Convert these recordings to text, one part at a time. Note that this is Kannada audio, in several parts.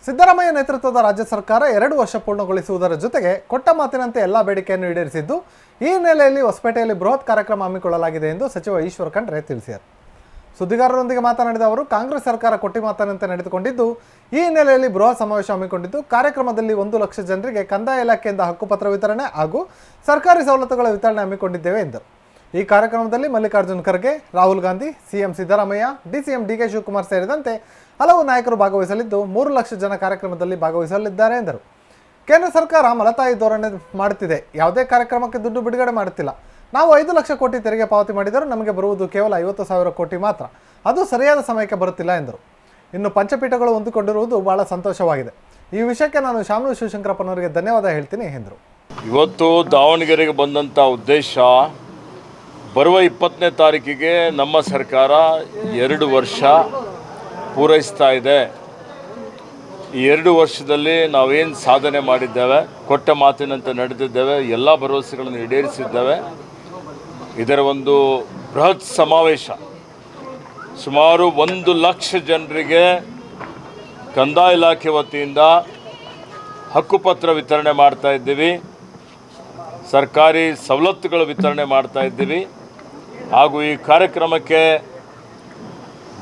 ಸಿದ್ದರಾಮಯ್ಯ ನೇತೃತ್ವದ ರಾಜ್ಯ ಸರ್ಕಾರ 2 ವರ್ಷ ಪೂರ್ಣಗೊಳಿಸುವುದರ ಜೊತೆಗೆ ಕೊಟ್ಟ ಮಾತಿನಂತೆ ಎಲ್ಲ ಬೇಡಿಕೆಯನ್ನು ಈಡೇರಿಸಿದ್ದು, ಈ ಹಿನ್ನೆಲೆಯಲ್ಲಿ ಹೊಸಪೇಟೆಯಲ್ಲಿ ಬೃಹತ್ ಕಾರ್ಯಕ್ರಮ ಹಮ್ಮಿಕೊಳ್ಳಲಾಗಿದೆ ಎಂದು ಸಚಿವ ಈಶ್ವರ್ ಖಂಡ್ರೆ ತಿಳಿಸಿದರು. ಸುದ್ದಿಗಾರರೊಂದಿಗೆ ಮಾತನಾಡಿದ ಅವರು, ಕಾಂಗ್ರೆಸ್ ಸರ್ಕಾರ ಕೊಟ್ಟ ಮಾತಿನಂತೆ ನಡೆದುಕೊಂಡಿದ್ದು, ಈ ಹಿನ್ನೆಲೆಯಲ್ಲಿ ಬೃಹತ್ ಸಮಾವೇಶ ಹಮ್ಮಿಕೊಂಡಿದ್ದು, ಕಾರ್ಯಕ್ರಮದಲ್ಲಿ 1 ಲಕ್ಷ ಜನರಿಗೆ ಕಂದಾಯ ಇಲಾಖೆಯಿಂದ ಹಕ್ಕುಪತ್ರ ವಿತರಣೆ ಹಾಗೂ ಸರ್ಕಾರಿ ಸವಲತ್ತುಗಳ ವಿತರಣೆ ಹಮ್ಮಿಕೊಂಡಿದ್ದೇವೆ ಎಂದರು. ಈ ಕಾರ್ಯಕ್ರಮದಲ್ಲಿ Mallikarjun Kharge, Rahul Gandhi, CM Siddaramaiah, DCM DK Shivakumar ಸೇರಿದಂತೆ ಹಲವು ನಾಯಕರು ಭಾಗವಹಿಸಲಿದ್ದು, 3 ಲಕ್ಷ ಜನ ಕಾರ್ಯಕ್ರಮದಲ್ಲಿ ಭಾಗವಹಿಸಲಿದ್ದಾರೆ ಎಂದರು. ಕೇಂದ್ರ ಸರ್ಕಾರ ಮಲತಾಯಿ ಧೋರಣೆ ಮಾಡುತ್ತಿದೆ. ಯಾವುದೇ ಕಾರ್ಯಕ್ರಮಕ್ಕೆ ದುಡ್ಡು ಬಿಡುಗಡೆ ಮಾಡುತ್ತಿಲ್ಲ. ನಾವು 5 ಲಕ್ಷ ಕೋಟಿ ತೆರಿಗೆ ಪಾವತಿ ಮಾಡಿದರೂ ನಮಗೆ ಬರುವುದು ಕೇವಲ 50,000 ಕೋಟಿ ಮಾತ್ರ. ಅದು ಸರಿಯಾದ ಸಮಯಕ್ಕೆ ಬರುತ್ತಿಲ್ಲ ಎಂದರು. ಇನ್ನು ಪಂಚಪೀಠಗಳು ಹೊಂದಿಕೊಂಡಿರುವುದು ಬಹಳ ಸಂತೋಷವಾಗಿದೆ. ಈ ವಿಷಯಕ್ಕೆ ನಾನು ಶಾಮನೂರು ಶಿವಶಂಕರಪ್ಪನವರಿಗೆ ಧನ್ಯವಾದ ಹೇಳ್ತೀನಿ ಎಂದರು. ಇವತ್ತು ದಾವಣಗೆರೆಗೆ ಬಂದಂಥ ಉದ್ದೇಶ, ಬರುವ 20ನೇ ತಾರೀಕಿಗೆ ನಮ್ಮ ಸರ್ಕಾರ 2 ವರ್ಷ ಪೂರೈಸ್ತಾ ಇದೆ. ಈ 2 ವರ್ಷದಲ್ಲಿ ನಾವೇನು ಸಾಧನೆ ಮಾಡಿದ್ದೇವೆ, ಕೊಟ್ಟ ಮಾತಿನಂತೆ ನಡೆದಿದ್ದೇವೆ, ಎಲ್ಲ ಭರವಸೆಗಳನ್ನು ಈಡೇರಿಸಿದ್ದೇವೆ. ಇದರ ಒಂದು ಬೃಹತ್ ಸಮಾವೇಶ, ಸುಮಾರು 1 ಲಕ್ಷ ಜನರಿಗೆ ಕಂದಾಯ ಇಲಾಖೆ ವತಿಯಿಂದ ಹಕ್ಕುಪತ್ರ ವಿತರಣೆ ಮಾಡ್ತಾ ಇದ್ದೀವಿ, ಸರ್ಕಾರಿ ಸವಲತ್ತುಗಳ ವಿತರಣೆ ಮಾಡ್ತಾ ಇದ್ದೀವಿ. ಹಾಗೂ ಈ ಕಾರ್ಯಕ್ರಮಕ್ಕೆ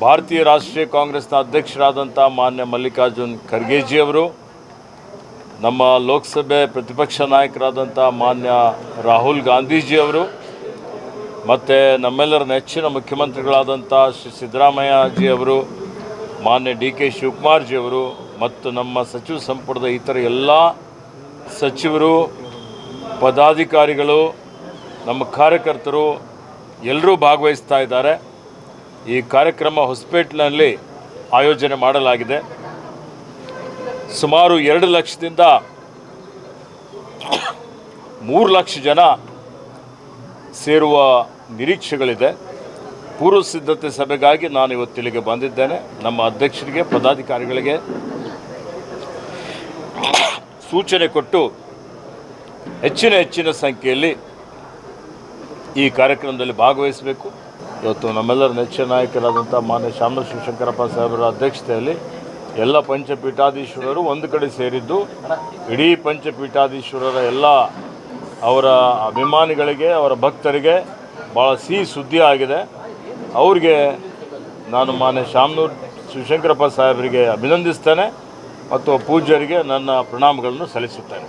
ಭಾರತೀಯ ರಾಷ್ಟ್ರೀಯ ಕಾಂಗ್ರೆಸ್ನ ಅಧ್ಯಕ್ಷರಾದಂಥ ಮಾನ್ಯ ಮಲ್ಲಿಕಾರ್ಜುನ್ ಖರ್ಗೆಜಿಯವರು, ನಮ್ಮ ಲೋಕಸಭೆ ಪ್ರತಿಪಕ್ಷ ನಾಯಕರಾದಂಥ ಮಾನ್ಯ ರಾಹುಲ್ ಗಾಂಧೀಜಿಯವರು, ಮತ್ತು ನಮ್ಮೆಲ್ಲರ ನೆಚ್ಚಿನ ಮುಖ್ಯಮಂತ್ರಿಗಳಾದಂಥ ಶ್ರೀ ಸಿದ್ದರಾಮಯ್ಯಜಿಯವರು, ಮಾನ್ಯ ಡಿ ಕೆ ಶಿವಕುಮಾರ್ಜಿಯವರು ಮತ್ತು ನಮ್ಮ ಸಚಿವ ಸಂಪುಟದ ಇತರ ಎಲ್ಲ ಸಚಿವರು, ಪದಾಧಿಕಾರಿಗಳು, ನಮ್ಮ ಕಾರ್ಯಕರ್ತರು ಎಲ್ಲರೂ ಭಾಗವಹಿಸ್ತಾ ಇದ್ದಾರೆ. ಈ ಕಾರ್ಯಕ್ರಮ ಹೊಸಪೇಟೆಯಲ್ಲಿ ಆಯೋಜನೆ ಮಾಡಲಾಗಿದೆ. ಸುಮಾರು 2 ಲಕ್ಷದಿಂದ 3 ಲಕ್ಷ ಜನ ಸೇರುವ ನಿರೀಕ್ಷೆಗಳಿದೆ. ಪೂರ್ವ ಸಿದ್ಧತೆ ಸಭೆಗಾಗಿ ನಾನು ಇವತ್ತಿಲ್ಲಿಗೆ ಬಂದಿದ್ದೇನೆ. ನಮ್ಮ ಅಧ್ಯಕ್ಷರಿಗೆ, ಪದಾಧಿಕಾರಿಗಳಿಗೆ ಸೂಚನೆ ಕೊಟ್ಟು ಹೆಚ್ಚಿನ ಸಂಖ್ಯೆಯಲ್ಲಿ ಈ ಕಾರ್ಯಕ್ರಮದಲ್ಲಿ ಭಾಗವಹಿಸಬೇಕು. ಇವತ್ತು ನಮ್ಮೆಲ್ಲರ ನೆಚ್ಚಿನ ನಾಯಕರಾದಂಥ ಮಾನ್ಯ ಶಾಮನೂರು ಶಿವಶಂಕರಪ್ಪ ಸಾಹೇಬರ ಅಧ್ಯಕ್ಷತೆಯಲ್ಲಿ ಎಲ್ಲ ಪಂಚಪೀಠಾಧೀಶ್ವರರು ಒಂದು ಕಡೆ ಸೇರಿದ್ದು, ಇಡೀ ಪಂಚಪೀಠಾಧೀಶ್ವರರ ಎಲ್ಲ ಅವರ ಅಭಿಮಾನಿಗಳಿಗೆ, ಅವರ ಭಕ್ತರಿಗೆ ಭಾಳ ಸಿಹಿ ಸುದ್ದಿ ಆಗಿದೆ. ಅವ್ರಿಗೆ ನಾನು ಮಾನ್ಯ ಶಾಮನೂರು ಶಿವಶಂಕರಪ್ಪ ಸಾಹೇಬರಿಗೆ ಅಭಿನಂದಿಸ್ತೇನೆ ಮತ್ತು ಪೂಜ್ಯರಿಗೆ ನನ್ನ ಪ್ರಣಾಮಗಳನ್ನು ಸಲ್ಲಿಸುತ್ತೇನೆ.